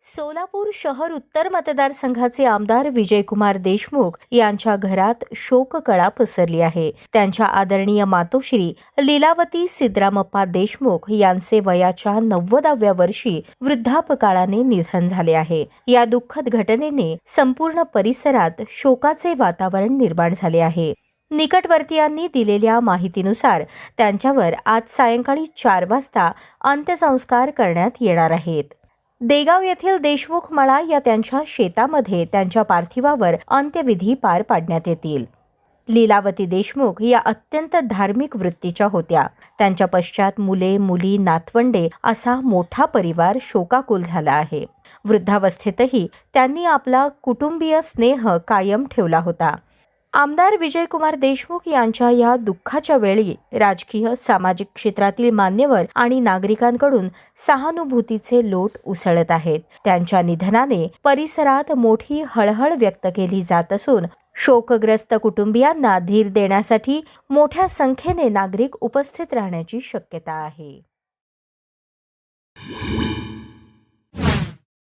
सोलापूर शहर उत्तर मतदारसंघाचे आमदार विजयकुमार देशमुख यांच्या घरात शोककळा पसरली आहे. त्यांच्या आदरणीय मातोश्री लीलावती सिद्धरामप्पा देशमुख यांचे वयाच्या 90व्या वर्षी वृद्धापकाळाने निधन झाले आहे. या दुःखद घटनेने संपूर्ण परिसरात शोकाचे वातावरण निर्माण झाले आहे. निकटवर्तीयांनी दिलेल्या माहितीनुसार त्यांच्यावर आज सायंकाळी 4 वाजता अंत्यसंस्कार करण्यात येणार आहेत. देगाव येथील देशमुख मळा या त्यांच्या शेतामध्ये त्यांच्या पार्थिवावर अंत्यविधी पार पाडण्यात येतील. लीलावती देशमुख या अत्यंत धार्मिक वृत्तीच्या होत्या. त्यांच्या पश्चात मुले, मुली, नातवंडे असा मोठा परिवार शोकाकुल झाला आहे. वृद्धावस्थेतही त्यांनी आपला कुटुंबीय स्नेह कायम ठेवला होता. आमदार विजयकुमार देशमुख यांच्या या दुःखाच्या वेळी राजकीय, सामाजिक क्षेत्रातील मान्यवर आणि नागरिकांकडून सहानुभूतीचे लोट उसळत आहेत. त्यांच्या निधनाने परिसरात मोठी हळहळ व्यक्त केली जात असून शोकग्रस्त कुटुंबियांना धीर देण्यासाठी मोठ्या संख्येने नागरिक उपस्थित राहण्याची शक्यता आहे.